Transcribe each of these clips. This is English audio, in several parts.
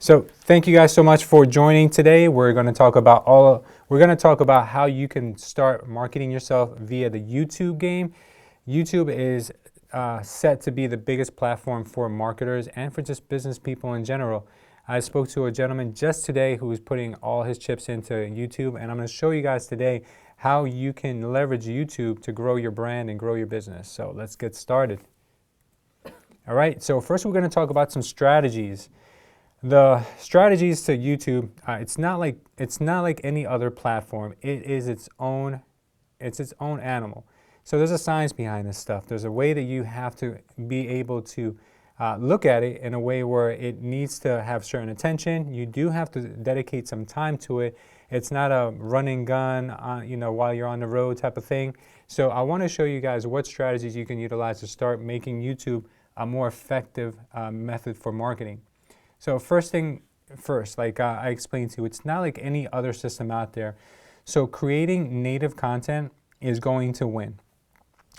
So thank you guys so much for joining today. We're going to talk about how you can start marketing yourself via the YouTube game. YouTube is set to be the biggest platform for marketers and for just business people in general. I spoke to a gentleman just today who is putting all his chips into YouTube, and I'm going to show you guys today how you can leverage YouTube to grow your brand and grow your business. So let's get started. All right, so first we're going to talk about some strategies. The strategies to YouTube, it's not like any other platform. It is its own animal. So there's a science behind this stuff. There's a way that you have to be able to look at it in a way where it needs to have certain attention. You do have to dedicate some time to it. It's not a run and gun, while you're on the road type of thing. So I want to show you guys what strategies you can utilize to start making YouTube a more effective method for marketing. So first thing first, like I explained to you, it's not like any other system out there. So creating native content is going to win.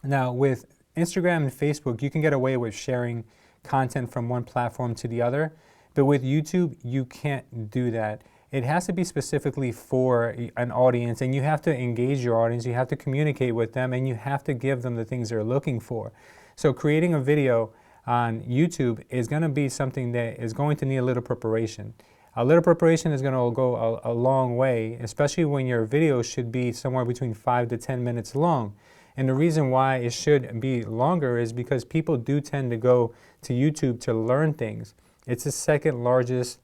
Now with Instagram and Facebook, you can get away with sharing content from one platform to the other, but with YouTube, you can't do that. It has to be specifically for an audience, and you have to engage your audience, you have to communicate with them, and you have to give them the things they're looking for. So creating a video on YouTube is going to be something that is going to need a little preparation. A little preparation is going to go a long way, especially when your video should be somewhere between 5 to 10 minutes long. And the reason why it should be longer is because people do tend to go to YouTube to learn things. It's the second largest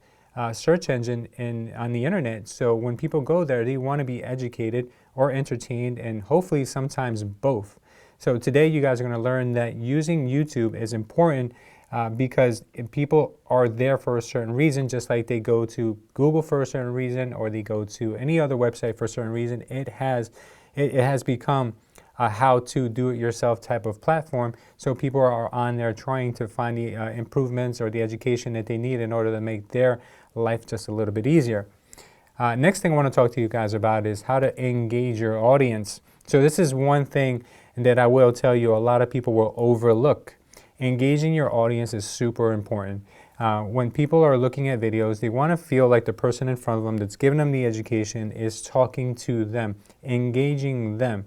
search engine on the internet. So when people go there, they want to be educated or entertained, and hopefully sometimes both. So today you guys are going to learn that using YouTube is important because people are there for a certain reason, just like they go to Google for a certain reason or they go to any other website for a certain reason. It has become a how-to-do-it-yourself type of platform. So people are on there trying to find the improvements or the education that they need in order to make their life just a little bit easier. Next thing I want to talk to you guys about is how to engage your audience. So this is one thing that I will tell you a lot of people will overlook. Engaging your audience is super important. When people are looking at videos, they want to feel like the person in front of them that's giving them the education is talking to them, engaging them.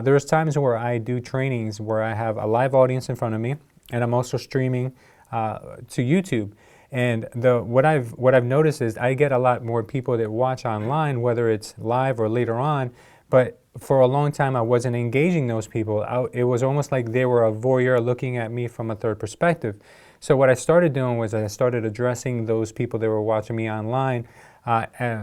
There's times where I do trainings where I have a live audience in front of me, and I'm also streaming to YouTube. And what I've noticed is I get a lot more people that watch online, whether it's live or later on, but for a long time I wasn't engaging those people. It was almost like they were a voyeur looking at me from a third perspective. So what I started doing was I started addressing those people that were watching me online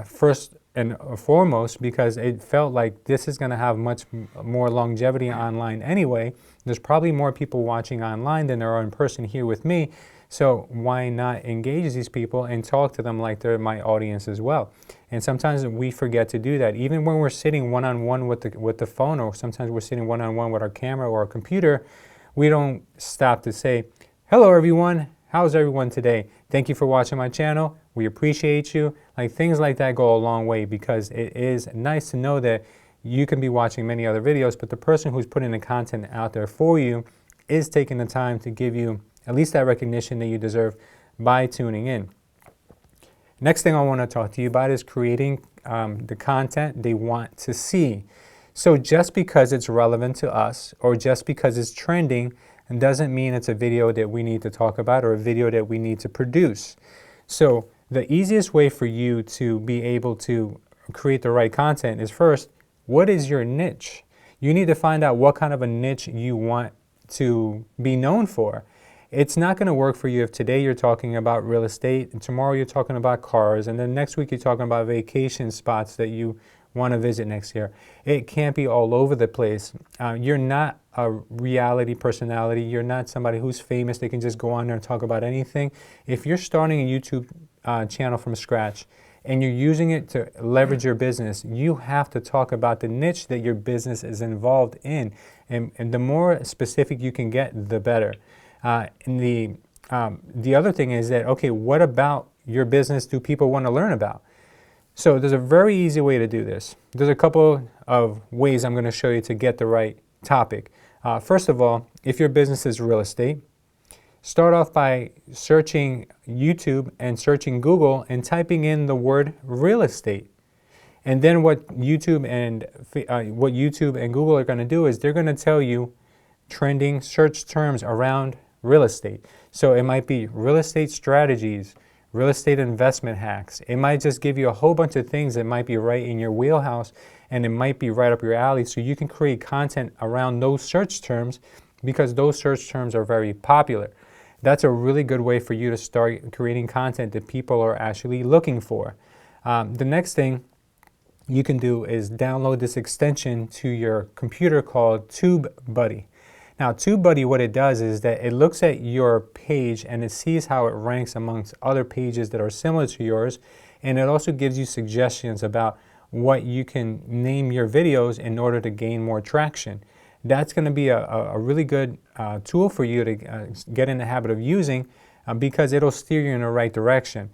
first and foremost, because it felt like this is going to have much more longevity online anyway. There's probably more people watching online than there are in person here with me. So why not engage these people and talk to them like they're my audience as well? And sometimes we forget to do that. Even when we're sitting one-on-one with the phone, or sometimes we're sitting one-on-one with our camera or our computer, we don't stop to say, hello everyone, how's everyone today? Thank you for watching my channel. We appreciate you. Like things like that go a long way, because it is nice to know that you can be watching many other videos, but the person who's putting the content out there for you is taking the time to give you at least that recognition that you deserve by tuning in. Next thing I want to talk to you about is creating the content they want to see. So just because it's relevant to us or just because it's trending doesn't mean it's a video that we need to talk about or a video that we need to produce. So the easiest way for you to be able to create the right content is first, what is your niche? You need to find out what kind of a niche you want to be known for. It's not going to work for you if today you're talking about real estate and tomorrow you're talking about cars and then next week you're talking about vacation spots that you want to visit next year. It can't be all over the place. You're not a reality personality. You're not somebody who's famous. They can just go on there and talk about anything. If you're starting a YouTube channel from scratch and you're using it to leverage your business, you have to talk about the niche that your business is involved in. And the more specific you can get, the better. And the other thing is that, okay, what about your business do people want to learn about? So there's a very easy way to do this. There's a couple of ways I'm going to show you to get the right topic. First of all, if your business is real estate, Start off by searching YouTube and searching Google and typing in the word real estate. And then what YouTube and Google are going to do is they're going to tell you trending search terms around real estate. So it might be real estate strategies, real estate investment hacks. It might just give you a whole bunch of things that might be right in your wheelhouse, and it might be right up your alley, so you can create content around those search terms because those search terms are very popular. That's a really good way for you to start creating content that people are actually looking for. The next thing you can do is download this extension to your computer called TubeBuddy. Now, TubeBuddy, what it does is that it looks at your page and it sees how it ranks amongst other pages that are similar to yours, and it also gives you suggestions about what you can name your videos in order to gain more traction. That's going to be a really good tool for you to get in the habit of using because it'll steer you in the right direction.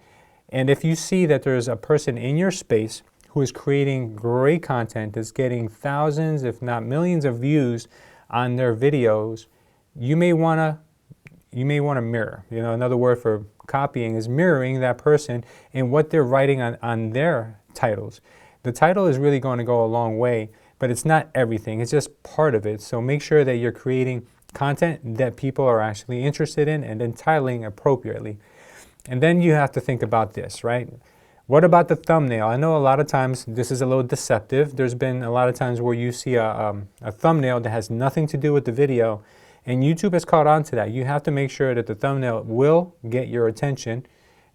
And if you see that there's a person in your space who is creating great content that's getting thousands, if not millions of views on their videos, you may want to mirror. You know, another word for copying is mirroring that person and what they're writing on their titles. The title is really going to go a long way, but it's not everything. It's just part of it. So make sure that you're creating content that people are actually interested in and then titling appropriately. And then you have to think about this, right? What about the thumbnail? I know a lot of times this is a little deceptive. There's been a lot of times where you see a thumbnail that has nothing to do with the video, and YouTube has caught on to that. You have to make sure that the thumbnail will get your attention.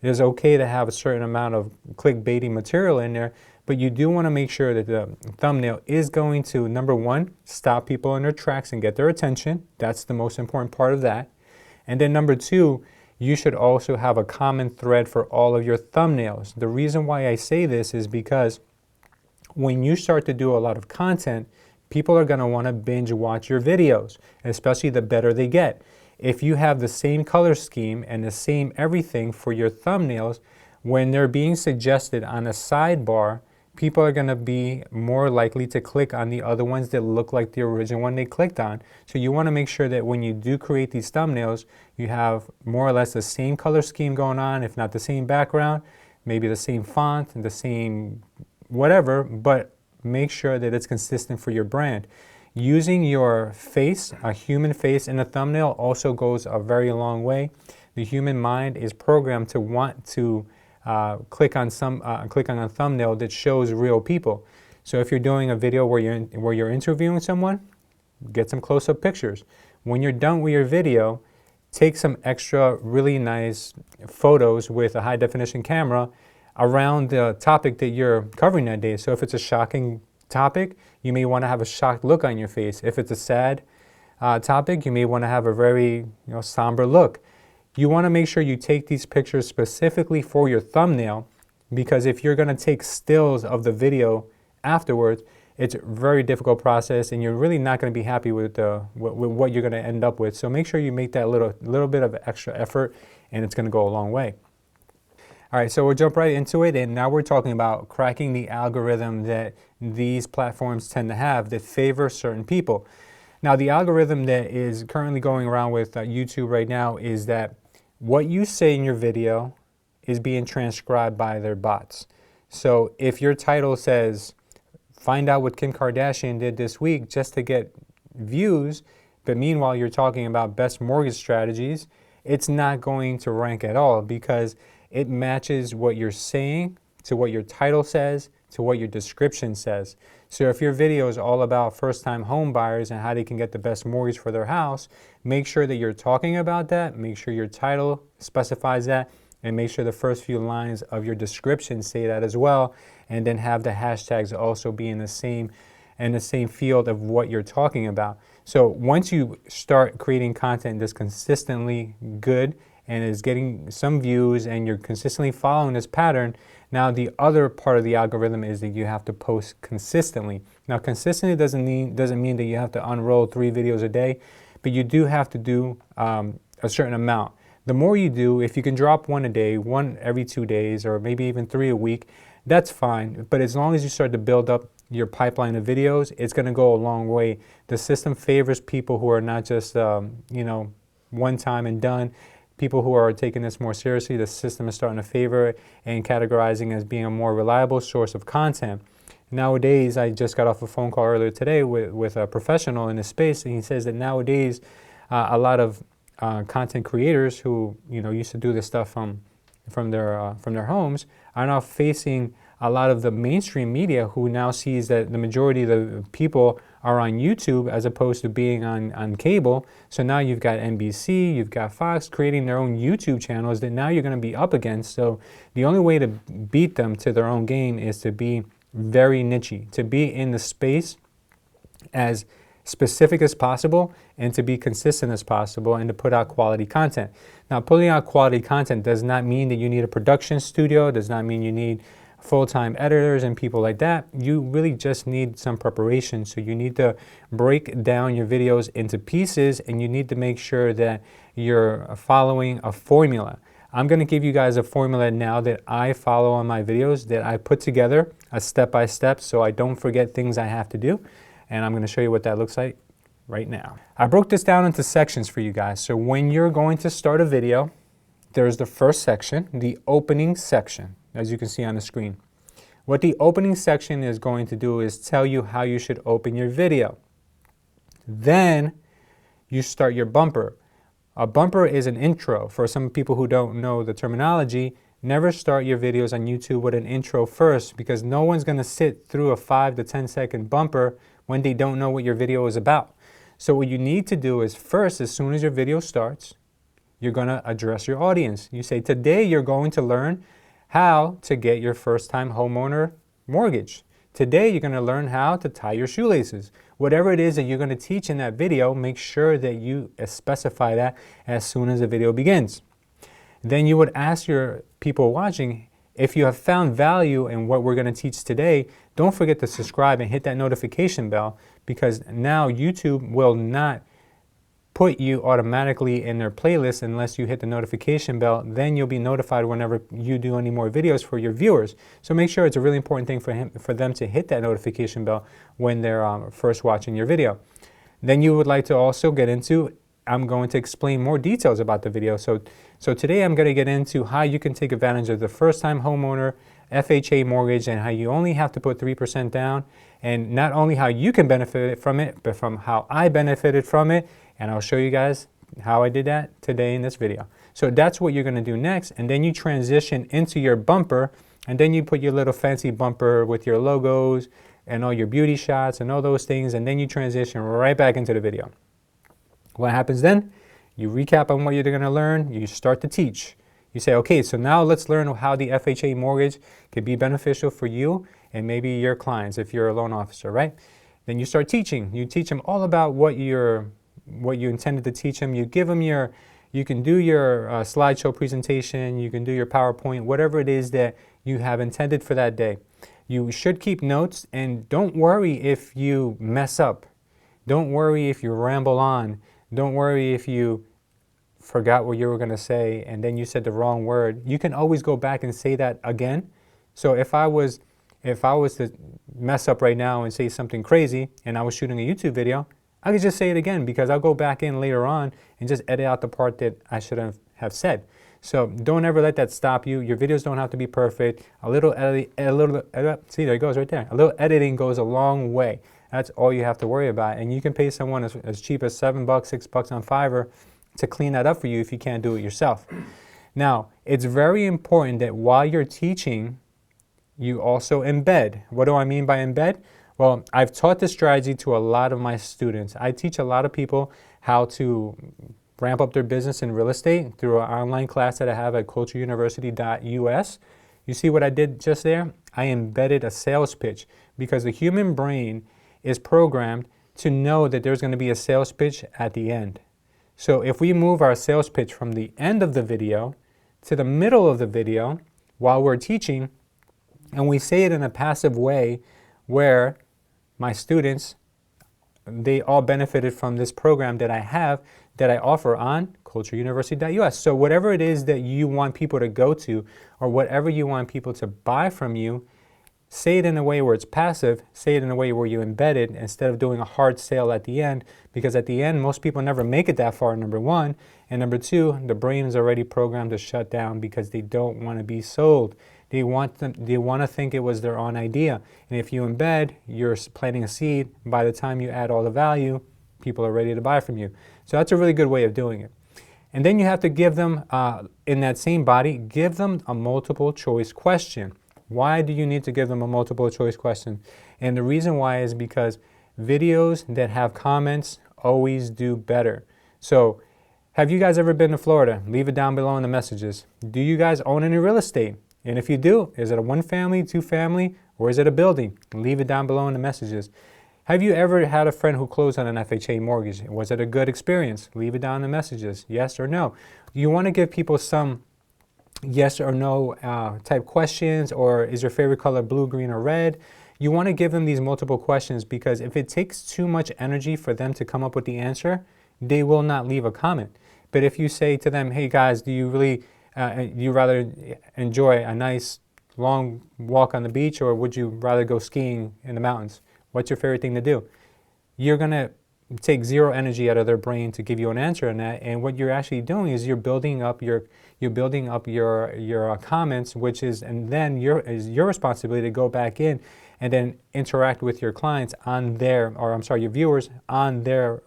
It is okay to have a certain amount of clickbaity material in there, but you do want to make sure that the thumbnail is going to, number one, stop people in their tracks and get their attention. That's the most important part of that. And then number two, you should also have a common thread for all of your thumbnails. The reason why I say this is because when you start to do a lot of content, people are going to want to binge watch your videos, especially the better they get. If you have the same color scheme and the same everything for your thumbnails, when they're being suggested on a sidebar, people are going to be more likely to click on the other ones that look like the original one they clicked on. So you want to make sure that when you do create these thumbnails, you have more or less the same color scheme going on, if not the same background, maybe the same font and the same whatever, but make sure that it's consistent for your brand. Using your face, a human face in a thumbnail also goes a very long way. The human mind is programmed to want to click on a thumbnail that shows real people. So if you're doing a video where you're interviewing someone, get some close-up pictures. When you're done with your video, take some extra really nice photos with a high-definition camera around the topic that you're covering that day. So if it's a shocking topic, you may want to have a shocked look on your face. If it's a sad topic, you may want to have a very somber look. You want to make sure you take these pictures specifically for your thumbnail, because if you're going to take stills of the video afterwards, it's a very difficult process and you're really not going to be happy with what you're going to end up with. So make sure you make that little bit of extra effort, and it's going to go a long way. All right, so we'll jump right into it, and now we're talking about cracking the algorithm that these platforms tend to have that favor certain people. Now, the algorithm that is currently going around with YouTube right now is that what you say in your video is being transcribed by their bots. So if your title says, find out what Kim Kardashian did this week just to get views, but meanwhile you're talking about best mortgage strategies, it's not going to rank at all because it matches what you're saying to what your title says to what your description says. So if your video is all about first-time home buyers and how they can get the best mortgage for their house, make sure that you're talking about that, make sure your title specifies that, and make sure the first few lines of your description say that as well, and then have the hashtags also be in the same field of what you're talking about. So once you start creating content that's consistently good and is getting some views and you're consistently following this pattern, now the other part of the algorithm is that you have to post consistently. Now consistently doesn't mean that you have to unroll 3 videos a day, but you do have to do a certain amount. The more you do, if you can drop 1 a day, 1 every 2 days, or maybe even 3 a week, that's fine. But as long as you start to build up your pipeline of videos, it's going to go a long way. The system favors people who are not just, one time and done. People who are taking this more seriously, the system is starting to favor it and categorizing as being a more reliable source of content. Nowadays, I just got off a phone call earlier today with a professional in this space, and he says that nowadays a lot of content creators who used to do this stuff from their homes are now facing a lot of the mainstream media, who now sees that the majority of the people are on YouTube as opposed to being on cable. So now you've got NBC, you've got Fox creating their own YouTube channels that now you're going to be up against. So the only way to beat them to their own game is to be very niche-y, to be in the space as specific as possible and to be consistent as possible and to put out quality content. Now, putting out quality content does not mean that you need a production studio, does not mean you need full-time editors and people like that. You really just need some preparation. So you need to break down your videos into pieces, and you need to make sure that you're following a formula. I'm going to give you guys a formula now that I follow on my videos, that I put together a step-by-step so I don't forget things I have to do. And I'm going to show you what that looks like right now. I broke this down into sections for you guys. So when you're going to start a video, there's the first section, the opening section, as you can see on the screen. What the opening section is going to do is tell you how you should open your video. Then you start your bumper. A bumper is an intro. For some people who don't know the terminology, never start your videos on YouTube with an intro first, because no one's going to sit through a 5 to 10 second bumper when they don't know what your video is about. So what you need to do is first, as soon as your video starts, you're going to address your audience. You say, today you're going to learn how to get your first-time homeowner mortgage. Today you're going to learn how to tie your shoelaces. Whatever it is that you're going to teach in that video, make sure that you specify that as soon as the video begins. Then you would ask your people watching, if you have found value in what we're going to teach today, don't forget to subscribe and hit that notification bell, because now YouTube will not put you automatically in their playlist unless you hit the notification bell. Then you'll be notified whenever you do any more videos for your viewers. So make sure it's a really important thing for them to hit that notification bell when they're first watching your video. Then you would like to also get into, I'm going to explain more details about the video. So today I'm going to get into how you can take advantage of the first-time homeowner FHA mortgage and how you only have to put 3% down, and not only how you can benefit from it, but from how I benefited from it. And I'll show you guys how I did that today in this video. So that's what you're going to do next. And then you transition into your bumper, and then you put your little fancy bumper with your logos and all your beauty shots and all those things. And then you transition right back into the video. What happens then? You recap on what you're going to learn. You start to teach. You say, okay, so now let's learn how the FHA mortgage could be beneficial for you and maybe your clients if you're a loan officer, right? Then you start teaching. You teach them all about what you intended to teach them. You give them you can do your slideshow presentation, you can do your PowerPoint, whatever it is that you have intended for that day. You should keep notes, and don't worry if you mess up. Don't worry if you ramble on. Don't worry if you forgot what you were going to say and then you said the wrong word. You can always go back and say that again. So if I was to mess up right now and say something crazy and I was shooting a YouTube video, I could just say it again, because I'll go back in later on and just edit out the part that I should have said. So don't ever let that stop you. Your videos don't have to be perfect. See, there it goes right there. A little editing goes a long way. That's all you have to worry about. And you can pay someone as cheap as $7, $6 on Fiverr to clean that up for you if you can't do it yourself. Now, it's very important that while you're teaching, you also embed. What do I mean by embed? Well, I've taught this strategy to a lot of my students. I teach a lot of people how to ramp up their business in real estate through an online class that I have at cultureuniversity.us. You see what I did just there? I embedded a sales pitch, because the human brain is programmed to know that there's going to be a sales pitch at the end. So if we move our sales pitch from the end of the video to the middle of the video while we're teaching, and we say it in a passive way where my students, they all benefited from this program that I have, that I offer on cultureuniversity.us. So whatever it is that you want people to go to, or whatever you want people to buy from you, say it in a way where it's passive, say it in a way where you embed it instead of doing a hard sale at the end, because at the end, most people never make it that far, number one. And number two, the brain is already programmed to shut down because they don't want to be sold. They want to think it was their own idea. And if you embed, you're planting a seed. By the time you add all the value, people are ready to buy from you. So that's a really good way of doing it. And then you have to give them, in that same body, give them a multiple choice question. Why do you need to give them a multiple choice question? And the reason why is because videos that have comments always do better. So, have you guys ever been to Florida? Leave it down below in the messages. Do you guys own any real estate? And if you do, is it a 1-family, 2-family, or is it a building? Leave it down below in the messages. Have you ever had a friend who closed on an FHA mortgage? Was it a good experience? Leave it down in the messages, yes or no. You want to give people some yes or no type questions, or is your favorite color blue, green, or red? You want to give them these multiple questions because if it takes too much energy for them to come up with the answer, they will not leave a comment. But if you say to them, hey guys, do you really, you rather enjoy a nice long walk on the beach, or would you rather go skiing in the mountains? What's your favorite thing to do? You're going to take zero energy out of their brain to give you an answer on that. And what you're actually doing is you're building up your comments, which is, and then your responsibility to go back in and then interact with your clients on their, or I'm sorry, your viewers on their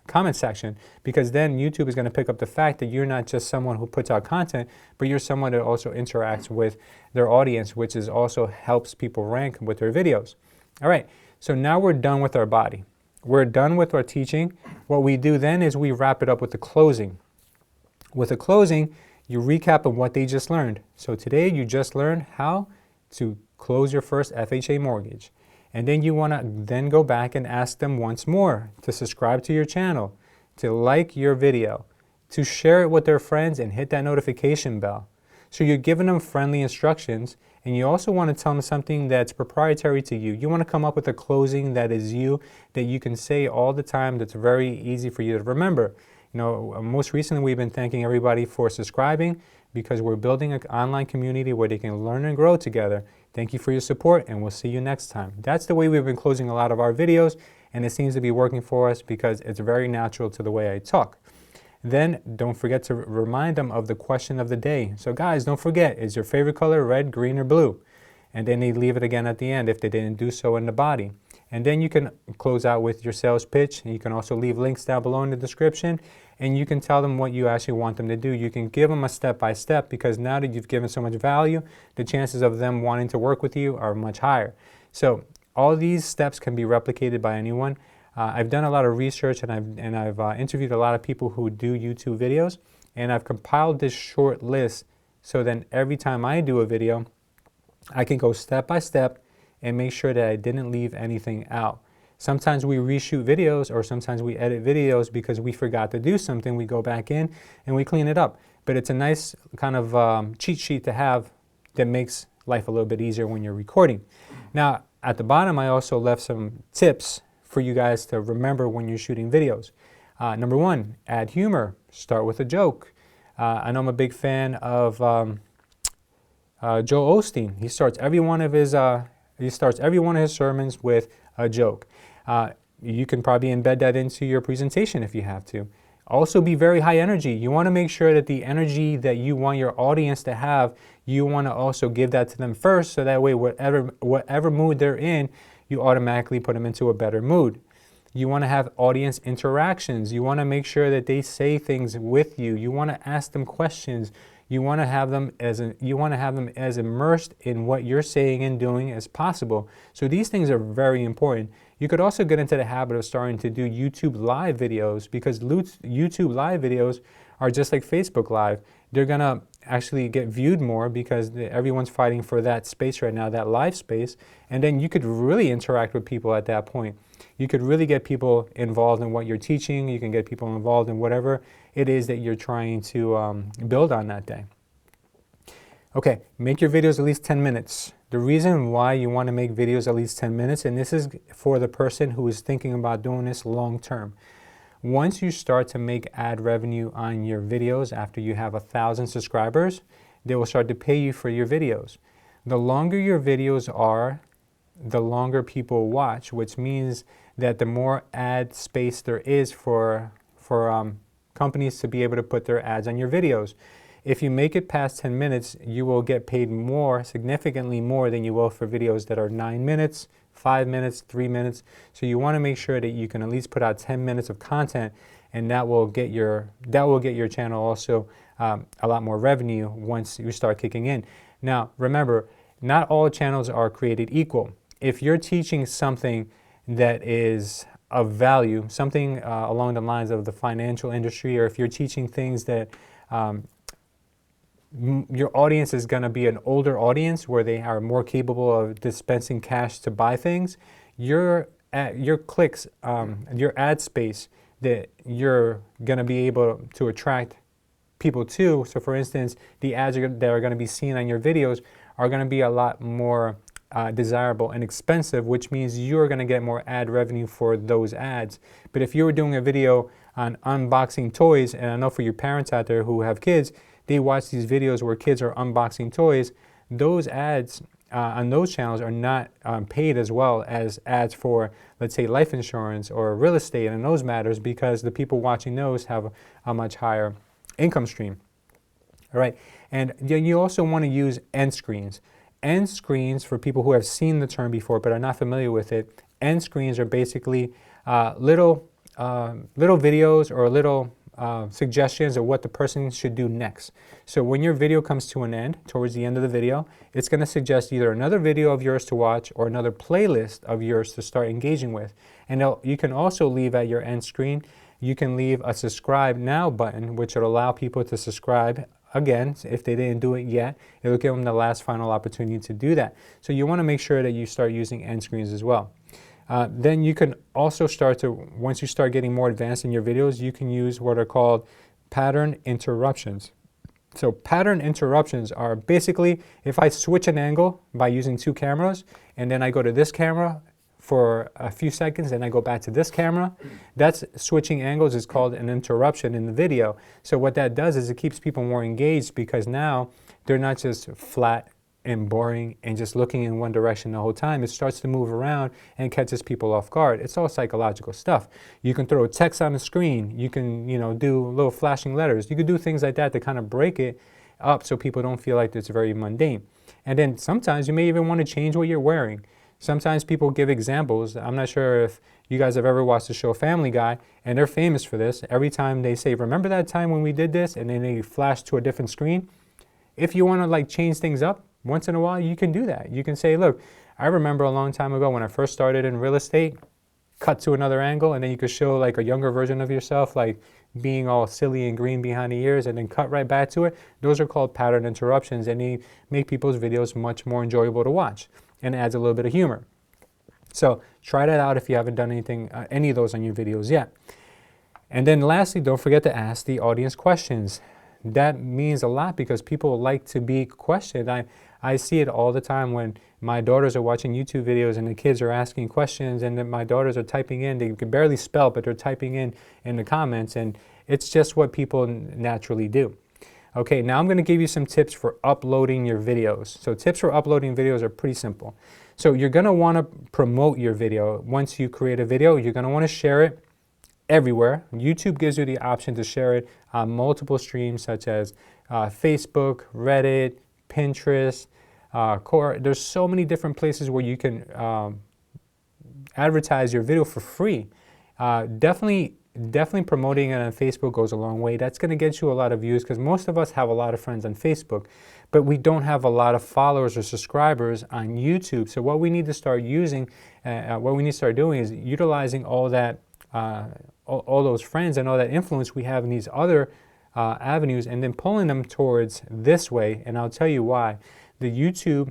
comment section, because then YouTube is going to pick up the fact that you're not just someone who puts out content, but you're someone that also interacts with their audience, which is also helps people rank with their videos. All right, so now we're done with our body. We're done with our teaching. What we do then is we wrap it up with the closing. With the closing, you recap on what they just learned. So today you just learned how to close your first FHA mortgage. And then you want to then go back and ask them once more to subscribe to your channel, to like your video, to share it with their friends and hit that notification bell. So you're giving them friendly instructions, and you also want to tell them something that's proprietary to you. You want to come up with a closing that is you, that you can say all the time, that's very easy for you to remember. You know, most recently we've been thanking everybody for subscribing because we're building an online community where they can learn and grow together. Thank you for your support, and we'll see you next time. That's the way we've been closing a lot of our videos, and it seems to be working for us because it's very natural to the way I talk. Then don't forget to remind them of the question of the day. So guys, don't forget, is your favorite color red, green, or blue? And then they leave it again at the end if they didn't do so in the body. And then you can close out with your sales pitch, and you can also leave links down below in the description, and you can tell them what you actually want them to do. You can give them a step-by-step, because now that you've given so much value, the chances of them wanting to work with you are much higher. So all these steps can be replicated by anyone. I've done a lot of research, and I've interviewed a lot of people who do YouTube videos, and I've compiled this short list so then every time I do a video, I can go step by step and make sure that I didn't leave anything out. Sometimes we reshoot videos, or sometimes we edit videos because we forgot to do something. We go back in and we clean it up. But it's a nice kind of cheat sheet to have that makes life a little bit easier when you're recording. Now, at the bottom, I also left some tips for you guys to remember when you're shooting videos. Number one, add humor. Start with a joke. I know I'm a big fan of Joe Osteen. He starts every one of his sermons with a joke. You can probably embed that into your presentation if you have to. Also, be very high energy. You want to make sure that the energy that you want your audience to have, you want to also give that to them first, so that way whatever mood they're in, you automatically put them into a better mood. You want to have audience interactions. You want to make sure that they say things with you. You want to ask them questions. You want to have them as immersed in what you're saying and doing as possible. So these things are very important. You could also get into the habit of starting to do YouTube live videos, because YouTube live videos are just like Facebook Live. They're going to actually get viewed more because everyone's fighting for that space right now, that live space. And then you could really interact with people at that point. You could really get people involved in what you're teaching. You can get people involved in whatever it is that you're trying to build on that day. Okay, make your videos at least 10 minutes. The reason why you want to make videos at least 10 minutes, and this is for the person who is thinking about doing this long term. Once you start to make ad revenue on your videos after you have 1,000 subscribers, they will start to pay you for your videos. The longer your videos are, the longer people watch, which means that the more ad space there is for companies to be able to put their ads on your videos. If you make it past 10 minutes, you will get paid more, significantly more than you will for videos that are 9 minutes, 5 minutes, 3 minutes. So you want to make sure that you can at least put out 10 minutes of content, and that will get your channel also a lot more revenue once you start kicking in. Now, remember, not all channels are created equal. If you're teaching something that is of value, something along the lines of the financial industry, or if you're teaching things that your audience is going to be an older audience where they are more capable of dispensing cash to buy things, your clicks, your ad space that you're going to be able to attract people to. So for instance, the ads that are going to be seen on your videos are going to be a lot more desirable and expensive, which means you're going to get more ad revenue for those ads. But if you were doing a video on unboxing toys, and I know for your parents out there who have kids, they watch these videos where kids are unboxing toys, those ads on those channels are not paid as well as ads for, let's say, life insurance or real estate and those matters, because the people watching those have a much higher income stream. All right, and you also want to use end screens. End screens, for people who have seen the term before but are not familiar with it, end screens are basically little videos or little suggestions of what the person should do next. So when your video comes to an end, towards the end of the video, it's going to suggest either another video of yours to watch or another playlist of yours to start engaging with. And you can also leave at your end screen, you can leave a subscribe now button, which will allow people to subscribe again. If they didn't do it yet, it'll give them the last final opportunity to do that. So you want to make sure that you start using end screens as well. Then you can also start to, once you start getting more advanced in your videos, you can use what are called pattern interruptions. So pattern interruptions are basically, if I switch an angle by using two cameras, and then I go to this camera for a few seconds and I go back to this camera, that's switching angles is called an interruption in the video. So what that does is it keeps people more engaged, because now they're not just flat and boring and just looking in one direction the whole time. It starts to move around and catches people off guard. It's all psychological stuff. You can throw text on the screen. You can, do little flashing letters. You could do things like that to kind of break it up so people don't feel like it's very mundane. And then sometimes you may even want to change what you're wearing. Sometimes people give examples. I'm not sure if you guys have ever watched the show Family Guy, and they're famous for this. Every time they say, remember that time when we did this? And then they flash to a different screen. If you want to change things up, once in a while, you can do that. You can say, look, I remember a long time ago when I first started in real estate, cut to another angle, and then you could show a younger version of yourself, being all silly and green behind the ears, and then cut right back to it. Those are called pattern interruptions, and they make people's videos much more enjoyable to watch, and adds a little bit of humor. So try that out if you haven't done any of those on your videos yet. And then lastly, don't forget to ask the audience questions. That means a lot because people like to be questioned. I see it all the time when my daughters are watching YouTube videos and the kids are asking questions, and then my daughters are typing in. They can barely spell, but they're typing in the comments, and it's just what people naturally do. Okay, now I'm going to give you some tips for uploading your videos. So tips for uploading videos are pretty simple. So you're going to want to promote your video. Once you create a video, you're going to want to share it everywhere. YouTube gives you the option to share it on multiple streams such as Facebook, Reddit, Pinterest, there's so many different places where you can advertise your video for free. Definitely promoting it on Facebook goes a long way. That's going to get you a lot of views, because most of us have a lot of friends on Facebook, but we don't have a lot of followers or subscribers on YouTube. So what we need to start using, what we need to start doing is utilizing all that, all those friends and all that influence we have in these other avenues, and then pulling them towards this way. And I'll tell you why. YouTube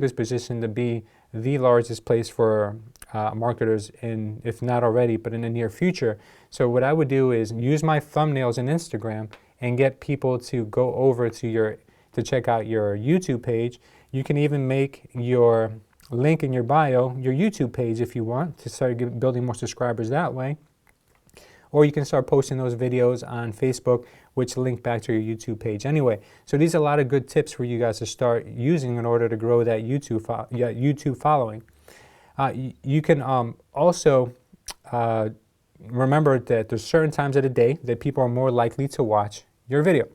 is positioned to be the largest place for marketers, if not already, but in the near future. So what I would do is use my thumbnails in Instagram and get people to go over to check out your YouTube page. You can even make your link in your bio your YouTube page if you want to start building more subscribers that way. or you can start posting those videos on Facebook, which link back to your YouTube page anyway. So these are a lot of good tips for you guys to start using in order to grow that YouTube following. You can also remember that there's certain times of the day that people are more likely to watch your video.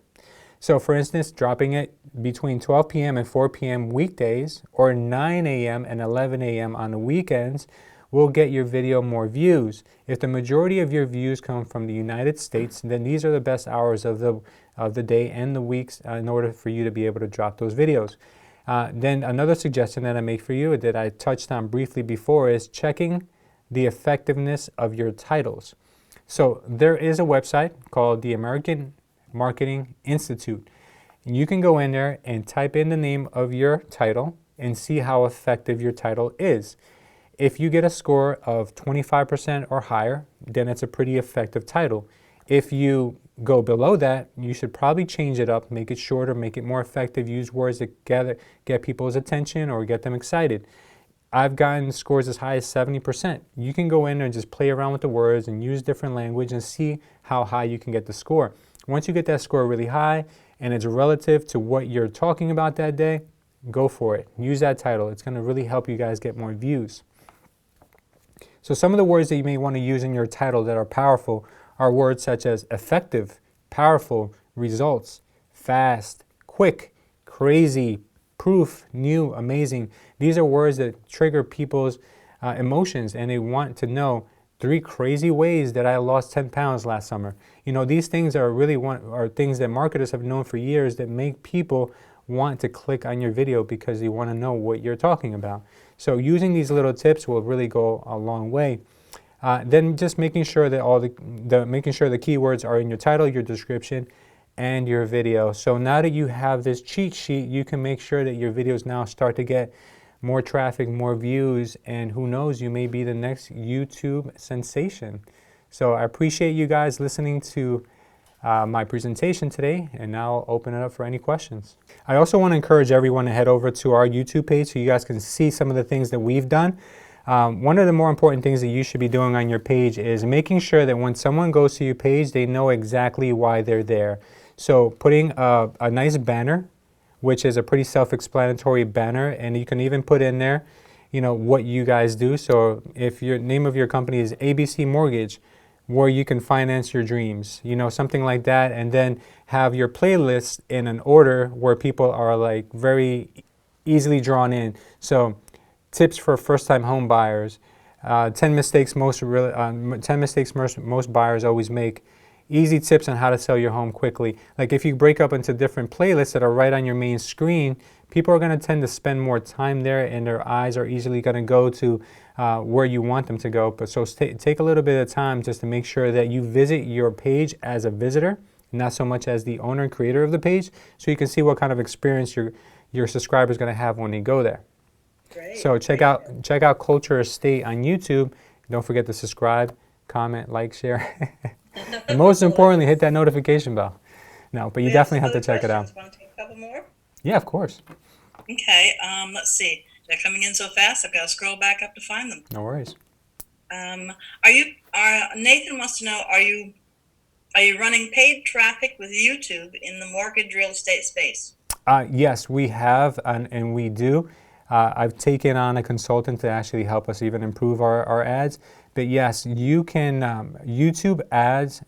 So for instance, dropping it between 12 p.m. and 4 p.m. weekdays, or 9 a.m. and 11 a.m. on the weekends, will get your video more views. If the majority of your views come from the United States, then these are the best hours of the day and the weeks in order for you to be able to drop those videos. Then another suggestion that I make for you that I touched on briefly before is checking the effectiveness of your titles. So there is a website called the American Marketing Institute. You can go in there and type in the name of your title and see how effective your title is. If you get a score of 25% or higher, then it's a pretty effective title. If you go below that, you should probably change it up, make it shorter, make it more effective, use words that get people's attention or get them excited. I've gotten scores as high as 70%. You can go in there and just play around with the words and use different language and see how high you can get the score. Once you get that score really high and it's relative to what you're talking about that day, go for it. Use that title. It's going to really help you guys get more views. So some of the words that you may want to use in your title that are powerful are words such as effective, powerful, results, fast, quick, crazy, proof, new, amazing. These are words that trigger people's emotions, and they want to know 3 crazy ways that I lost 10 pounds last summer. You know, these things are things that marketers have known for years that make people want to click on your video because they want to know what you're talking about. So using these little tips will really go a long way. Then just making sure that making sure the keywords are in your title, your description, and your video. So now that you have this cheat sheet, you can make sure that your videos now start to get more traffic, more views, and who knows, you may be the next YouTube sensation. So I appreciate you guys listening to my presentation today, and now I'll open it up for any questions. I also want to encourage everyone to head over to our YouTube page so you guys can see some of the things that we've done. One of the more important things that you should be doing on your page is making sure that when someone goes to your page, they know exactly why they're there. So putting a nice banner, which is a pretty self-explanatory banner, and you can even put in there, you know, what you guys do. So if your name of your company is ABC Mortgage, where you can finance your dreams, you know, something like that, and then have your playlist in an order where people are like very easily drawn in. So tips for first-time home buyers, 10 mistakes most buyers always make, easy tips on how to sell your home quickly. Like if you break up into different playlists that are right on your main screen, people are going to tend to spend more time there, and their eyes are easily going to go to where you want them to go. But so take a little bit of time just to make sure that you visit your page as a visitor, not so much as the owner and creator of the page, so you can see what kind of experience your subscribers going to have when they go there. Great. So check out Culture Estate on YouTube. Don't forget to subscribe, comment, like, share. And most importantly, hit that notification bell. No, but you definitely have to check it out. Want to take a couple more? Yeah, of course. Okay, let's see. They're coming in so fast, I've got to scroll back up to find them. No worries. Nathan wants to know, are you running paid traffic with YouTube in the mortgage real estate space? Yes, we have, and we do. I've taken on a consultant to actually help us even improve our ads. But yes, you can, YouTube ads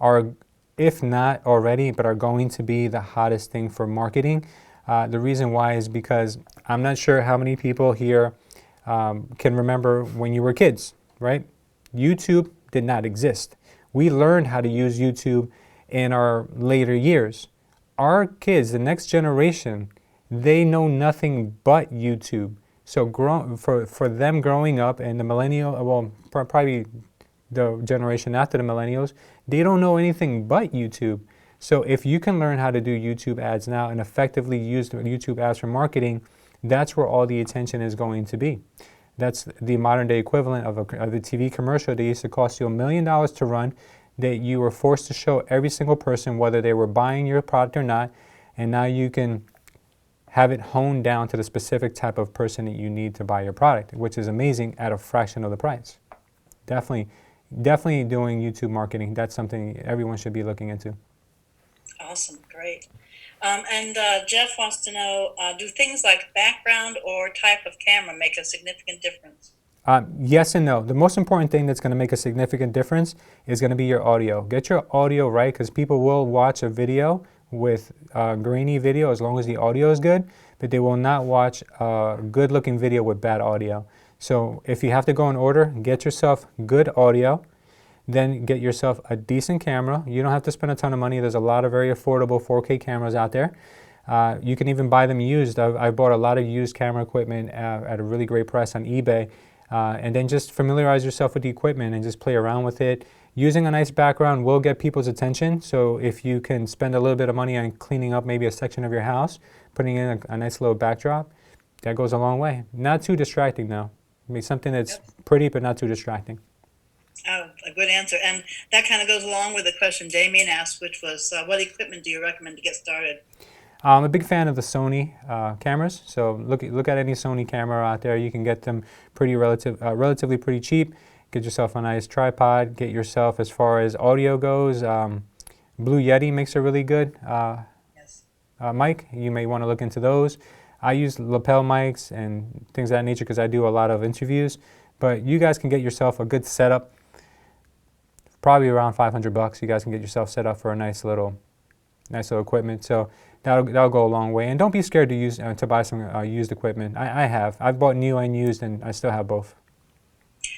are, if not already, but are going to be the hottest thing for marketing. The reason why is because I'm not sure how many people here can remember when you were kids, right? YouTube did not exist. We learned how to use YouTube in our later years. Our kids, the next generation, they know nothing but YouTube. So for them growing up, and the millennial, well, probably the generation after the millennials, they don't know anything but YouTube. So if you can learn how to do YouTube ads now and effectively use the YouTube ads for marketing, that's where all the attention is going to be. That's the modern day equivalent of a TV commercial that used to cost you $1 million to run, that you were forced to show every single person whether they were buying your product or not, and now you can have it honed down to the specific type of person that you need to buy your product, which is amazing at a fraction of the price. Definitely, definitely doing YouTube marketing. That's something everyone should be looking into. Awesome, great. And Jeff wants to know, do things like background or type of camera make a significant difference? Yes and no. The most important thing that's going to make a significant difference is going to be your audio. Get your audio right, because people will watch a video with grainy video as long as the audio is good, but they will not watch a good looking video with bad audio. So if you have to go in order, get yourself good audio, then get yourself a decent camera. You don't have to spend a ton of money. There's a lot of very affordable 4K cameras out there. You can even buy them used. I bought a lot of used camera equipment at a really great price on eBay. And then just familiarize yourself with the equipment and just play around with it. Using a nice background will get people's attention. So if you can spend a little bit of money on cleaning up maybe a section of your house, putting in a nice little backdrop, that goes a long way. Not too distracting though. I mean, something that's pretty but not too distracting. Oh, a good answer. And that kind of goes along with the question Damien asked, which was, what equipment do you recommend to get started? I'm a big fan of the Sony cameras. So look at any Sony camera out there. You can get them relatively pretty cheap. Get yourself a nice tripod. Get yourself, as far as audio goes, Blue Yeti makes a really good mic. You may want to look into those. I use lapel mics and things of that nature because I do a lot of interviews. But you guys can get yourself a good setup. Probably around $500. You guys can get yourself set up for a nice little equipment. So that'll go a long way. And don't be scared to buy some used equipment. I've bought new and used, and I still have both.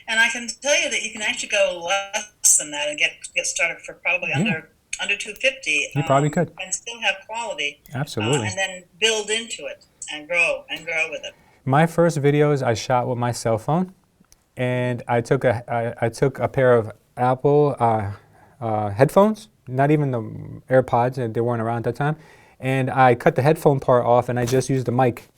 And I can tell you that you can actually go less than that and get started for probably under $250. You probably could. And still have quality. Absolutely. And then build into it and grow with it. My first videos I shot with my cell phone, and I took a pair of Apple headphones, not even the AirPods, they weren't around at that time, and I cut the headphone part off and I just used the mic,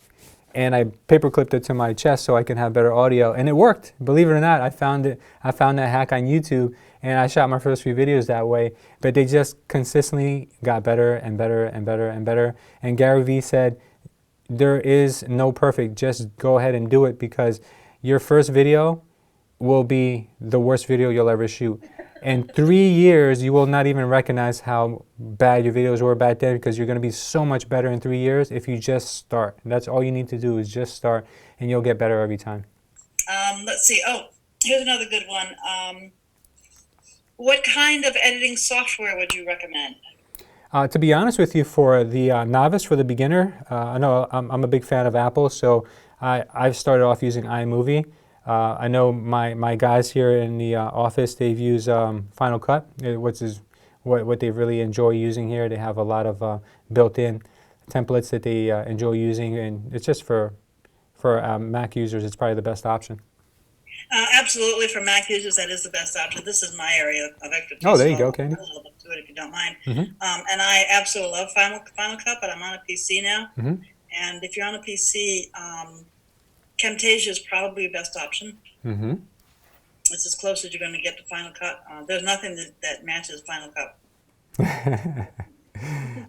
and I paper clipped it to my chest so I can have better audio, and it worked. Believe it or not, I found that hack on YouTube, and I shot my first few videos that way, but they just consistently got better and better and better and better. And Gary Vee said, there is no perfect, just go ahead and do it, because your first video will be the worst video you'll ever shoot. In 3 years, you will not even recognize how bad your videos were back then, because you're going to be so much better in 3 years if you just start. That's all you need to do, is just start, and you'll get better every time. Let's see. Oh, here's another good one. What kind of editing software would you recommend? To be honest with you, for the novice, for the beginner, I know I'm a big fan of Apple, so I've started off using iMovie. I know my guys here in the office, they've used Final Cut, which is what they really enjoy using here. They have a lot of built-in templates that they enjoy using, and it's just for Mac users, it's probably the best option. Absolutely, for Mac users, that is the best option. This is my area of expertise. Oh, there you go, Candy. A little bit to it, if you don't mind. And I absolutely love Final Cut, but I'm on a PC now. And if you're on a PC, Camtasia is probably your best option. It's as close as you're going to get to Final Cut. There's nothing that matches Final Cut.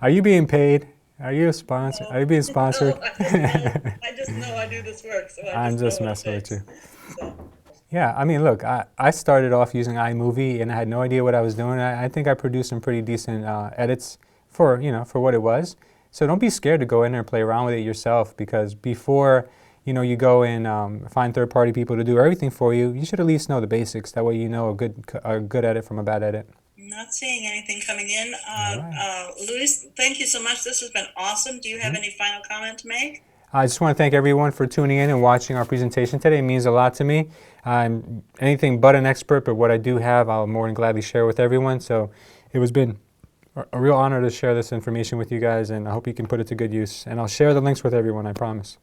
Are you being paid? Are you a sponsor? Are you being sponsored? No, I just know I do this work, so I'm just messing with you. Yeah, I mean, look, I started off using iMovie and I had no idea what I was doing. I think I produced some pretty decent edits for what it was. So don't be scared to go in there and play around with it yourself, because before you go and find third-party people to do everything for you, you should at least know the basics. That way you know a good edit from a bad edit. Not seeing anything coming in. Luis, thank you so much. This has been awesome. Do you have any final comment to make? I just want to thank everyone for tuning in and watching our presentation today. It means a lot to me. I'm anything but an expert, but what I do have, I'll more than gladly share with everyone. So it has been a real honor to share this information with you guys, and I hope you can put it to good use. And I'll share the links with everyone, I promise.